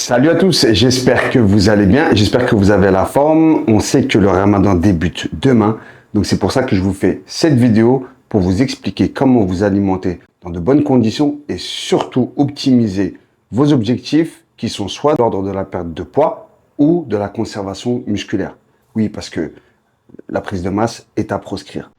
Salut à tous, j'espère que vous allez bien, j'espère que vous avez la forme. On sait que le ramadan débute demain, donc c'est pour ça que je vous fais cette vidéo pour vous expliquer comment vous alimenter dans de bonnes conditions et surtout optimiser vos objectifs qui sont soit d'ordre de la perte de poids ou de la conservation musculaire. Oui, parce que la prise de masse est à proscrire.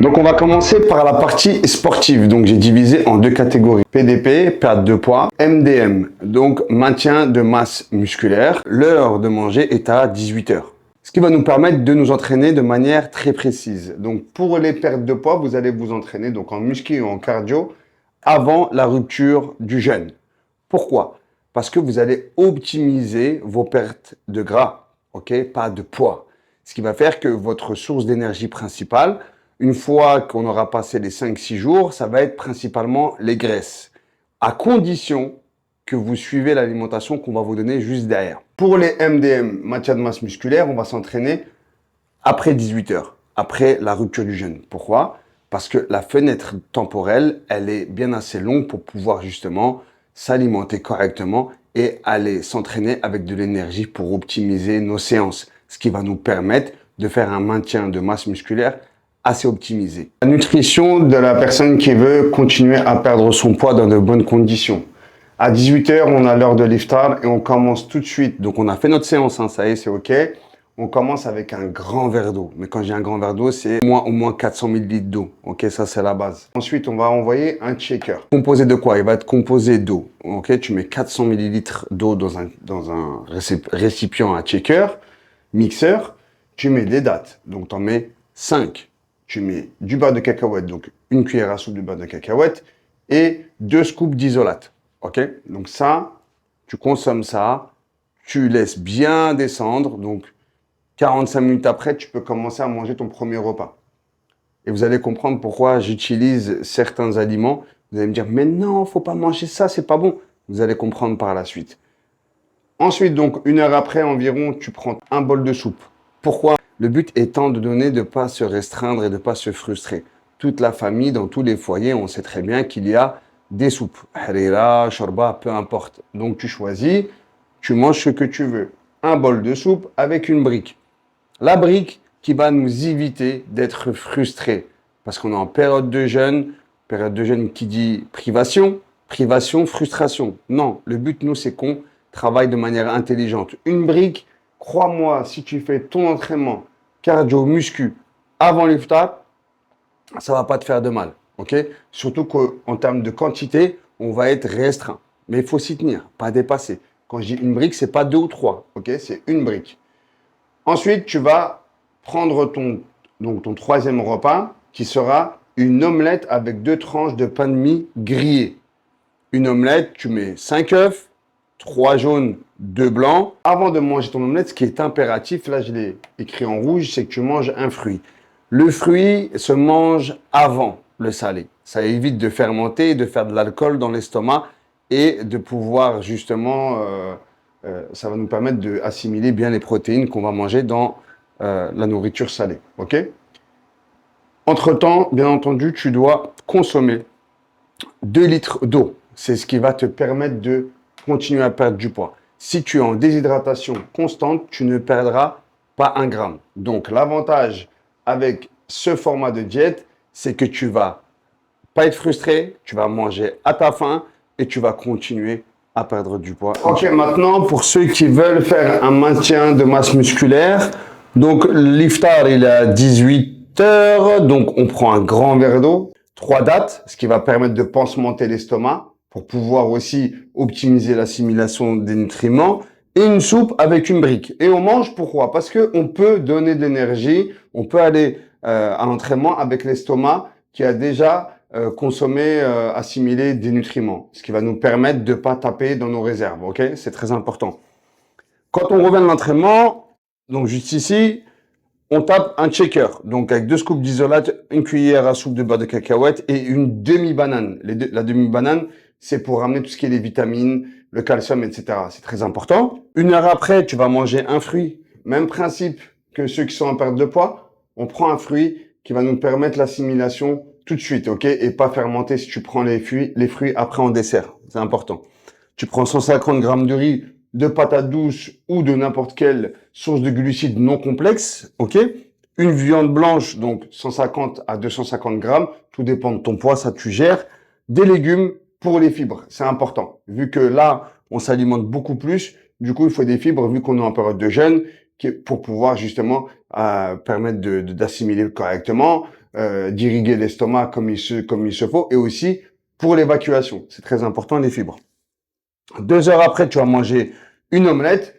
Donc on va commencer par la partie sportive. Donc j'ai divisé en deux catégories. PDP, perte de poids, MDM, donc maintien de masse musculaire. L'heure de manger est à 18 h. Ce qui va nous permettre de nous entraîner de manière très précise. Donc pour les pertes de poids, vous allez vous entraîner donc en muscu ou en cardio avant la rupture du jeûne. Pourquoi? Parce que vous allez optimiser vos pertes de gras, ok, pas de poids. Ce qui va faire que votre source d'énergie principale, une fois qu'on aura passé les 5-6 jours, ça va être principalement les graisses, à condition que vous suivez l'alimentation qu'on va vous donner juste derrière. Pour les MDM, maintien de masse musculaire, on va s'entraîner après 18 h, après la rupture du jeûne. Pourquoi? Parce que la fenêtre temporelle, elle est bien assez longue pour pouvoir justement s'alimenter correctement et aller s'entraîner avec de l'énergie pour optimiser nos séances, ce qui va nous permettre de faire un maintien de masse musculaire assez optimisé. La nutrition de la personne qui veut continuer à perdre son poids dans de bonnes conditions. À 18 h, on a l'heure de l'iftar et on commence tout de suite. Donc on a fait notre séance, hein, ça y est, c'est OK. On commence avec un grand verre d'eau. Mais quand j'ai un grand verre d'eau, c'est au moins 400 ml d'eau. OK, ça c'est la base. Ensuite, on va envoyer un shaker. Composé de quoi? Il va être composé d'eau. OK, tu mets 400 ml d'eau dans un récipient à shaker, mixeur. Tu mets des dattes. Donc tu en mets 5. Tu mets du beurre de cacahuète, donc une cuillère à soupe de beurre de cacahuète et 2 scoops d'isolate. OK? Donc ça, tu consommes ça, tu laisses bien descendre. Donc 45 minutes après, tu peux commencer à manger ton premier repas. Et vous allez comprendre pourquoi j'utilise certains aliments. Vous allez me dire, mais non, faut pas manger ça, c'est pas bon. Vous allez comprendre par la suite. Ensuite, donc, 1 heure après environ, tu prends un bol de soupe. Pourquoi? Le but étant de donner de ne pas se restreindre et de ne pas se frustrer. Toute la famille, dans tous les foyers, on sait très bien qu'il y a des soupes. Harira, shorba, peu importe. Donc, tu choisis, tu manges ce que tu veux. Un bol de soupe avec une brique. La brique qui va nous éviter d'être frustrés. Parce qu'on est en période de jeûne qui dit privation, frustration. Non, le but, nous, c'est qu'on travaille de manière intelligente. Une brique, crois-moi, si tu fais ton entraînement cardio, muscu avant l'iftar, ça ne va pas te faire de mal. Ok? Surtout qu'en termes de quantité, on va être restreint. Mais il faut s'y tenir, pas dépasser. Quand je dis une brique, ce n'est pas 2 ou 3. Ok? C'est une brique. Ensuite, tu vas prendre ton troisième repas qui sera une omelette avec 2 tranches de pain de mie grillé. Une omelette, tu mets 5 œufs, 3 jaunes, 2 blancs. Avant de manger ton omelette, ce qui est impératif, là je l'ai écrit en rouge, c'est que tu manges un fruit. Le fruit se mange avant le salé. Ça évite de fermenter, de faire de l'alcool dans l'estomac et de pouvoir justement, ça va nous permettre d'assimiler bien les protéines qu'on va manger dans la nourriture salée. Ok? Entre-temps, bien entendu, tu dois consommer 2 litres d'eau. C'est ce qui va te permettre de continuer à perdre du poids. Si tu es en déshydratation constante, tu ne perdras pas 1 gramme. Donc, l'avantage avec ce format de diète, c'est que tu vas pas être frustré, tu vas manger à ta faim et tu vas continuer à perdre du poids. Ok, maintenant, pour ceux qui veulent faire un maintien de masse musculaire, donc l'iftar, il est à 18 h, donc on prend un grand verre d'eau, 3 dattes, ce qui va permettre de pansementer l'estomac pour pouvoir aussi optimiser l'assimilation des nutriments, et une soupe avec une brique. Et on mange pourquoi? Parce qu'on peut donner de l'énergie, on peut aller à l'entraînement avec l'estomac qui a déjà consommé, assimilé des nutriments, ce qui va nous permettre de ne pas taper dans nos réserves. Ok? C'est très important. Quand on revient de l'entraînement, donc juste ici, on tape un shaker, donc avec 2 scoops d'isolate, une cuillère à soupe de beurre de cacahuète et une demi-banane. La demi-banane, c'est pour ramener tout ce qui est les vitamines, le calcium, etc. C'est très important. 1 heure après, tu vas manger un fruit. Même principe que ceux qui sont en perte de poids. On prend un fruit qui va nous permettre l'assimilation tout de suite, ok? Et pas fermenter si tu prends les fruits après en dessert. C'est important. Tu prends 150 grammes de riz, de patates douces ou de n'importe quelle source de glucides non complexe, ok? Une viande blanche, donc 150 à 250 grammes, tout dépend de ton poids, ça tu gères. Des légumes pour les fibres, c'est important. Vu que là, on s'alimente beaucoup plus, du coup, il faut des fibres vu qu'on est en période de jeûne pour pouvoir justement permettre d'assimiler correctement, d'irriguer l'estomac comme il se faut, et aussi pour l'évacuation. C'est très important, les fibres. 2 heures après, tu vas manger une omelette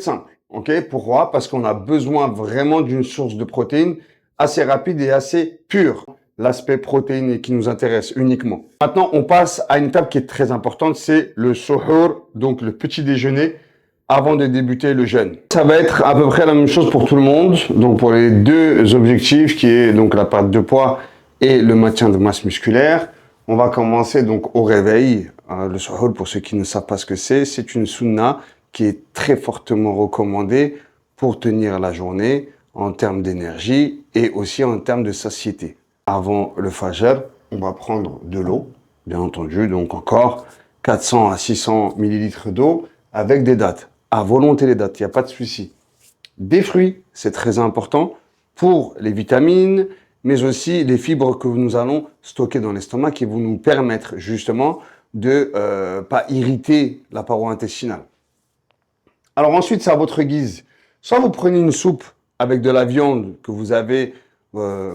simple. Ok? Pourquoi? Parce qu'on a besoin vraiment d'une source de protéines assez rapide et assez pure. L'aspect protéiné qui nous intéresse uniquement. Maintenant, on passe à une étape qui est très importante, c'est le suhoor, donc le petit déjeuner avant de débuter le jeûne. Ça va être à peu près la même chose pour tout le monde. Donc pour les deux objectifs qui est donc la perte de poids et le maintien de masse musculaire, on va commencer donc au réveil. Le suhoor, pour ceux qui ne savent pas ce que c'est une sunna qui est très fortement recommandée pour tenir la journée en termes d'énergie et aussi en termes de satiété. Avant le fajr, on va prendre de l'eau, bien entendu, donc encore 400 à 600 millilitres d'eau avec des dattes. À volonté les dattes, il n'y a pas de souci. Des fruits, c'est très important pour les vitamines, mais aussi les fibres que nous allons stocker dans l'estomac qui vont nous permettre justement de pas irriter la paroi intestinale. Alors ensuite, c'est à votre guise. Soit vous prenez une soupe avec de la viande que vous avez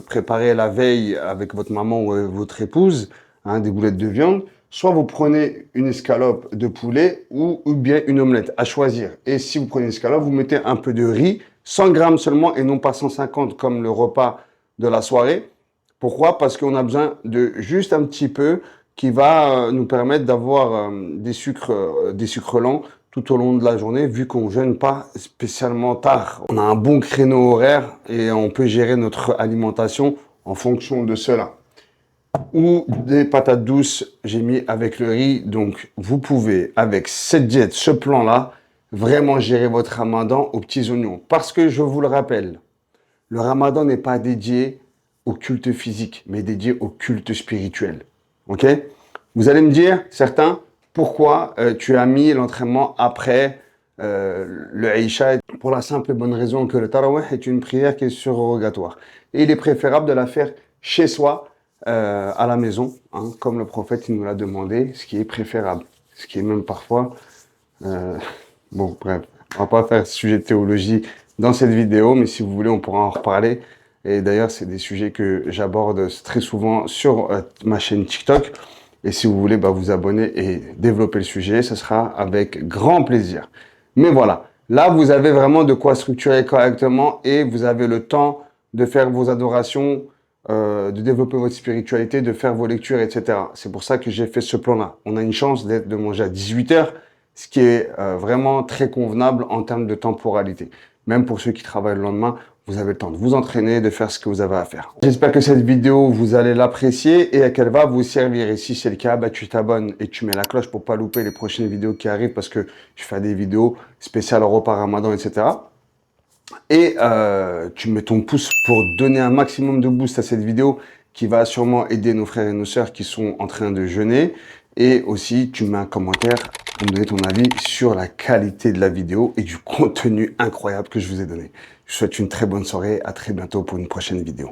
préparée la veille avec votre maman ou votre épouse, hein, des boulettes de viande. Soit vous prenez une escalope de poulet ou bien une omelette, à choisir. Et si vous prenez une escalope, vous mettez un peu de riz, 100 grammes seulement et non pas 150 comme le repas de la soirée. Pourquoi? Parce qu'on a besoin de juste un petit peu qui va nous permettre d'avoir des sucres lents tout au long de la journée, vu qu'on jeûne pas spécialement tard. On a un bon créneau horaire et on peut gérer notre alimentation en fonction de cela. Ou des patates douces, j'ai mis avec le riz. Donc, vous pouvez, avec cette diète, ce plan-là, vraiment gérer votre ramadan aux petits oignons. Parce que, je vous le rappelle, le ramadan n'est pas dédié au culte physique, mais dédié au culte spirituel. Ok? Vous allez me dire, certains, pourquoi tu as mis l'entraînement après le Aïcha? Pour la simple et bonne raison que le Tarawih est une prière qui est surrogatoire. Et il est préférable de la faire chez soi, à la maison, hein, comme le prophète il nous l'a demandé, ce qui est préférable. Ce qui est même parfois... bon, bref, on va pas faire sujet de théologie dans cette vidéo, mais si vous voulez, on pourra en reparler. Et d'ailleurs, c'est des sujets que j'aborde très souvent sur ma chaîne TikTok. Et si vous voulez vous abonner et développer le sujet, ce sera avec grand plaisir. Mais voilà, là, vous avez vraiment de quoi structurer correctement et vous avez le temps de faire vos adorations, de développer votre spiritualité, de faire vos lectures, etc. C'est pour ça que j'ai fait ce plan-là. On a une chance de manger à 18 h, ce qui est vraiment très convenable en termes de temporalité. Même pour ceux qui travaillent le lendemain, vous avez le temps de vous entraîner, de faire ce que vous avez à faire. J'espère que cette vidéo, vous allez l'apprécier et qu'elle va vous servir. Et si c'est le cas, tu t'abonnes et tu mets la cloche pour pas louper les prochaines vidéos qui arrivent parce que je fais des vidéos spéciales repas Ramadan, etc. Et tu mets ton pouce pour donner un maximum de boost à cette vidéo qui va sûrement aider nos frères et nos sœurs qui sont en train de jeûner. Et aussi, tu mets un commentaire pour me donner ton avis sur la qualité de la vidéo et du contenu incroyable que je vous ai donné. Je vous souhaite une très bonne soirée. À très bientôt pour une prochaine vidéo.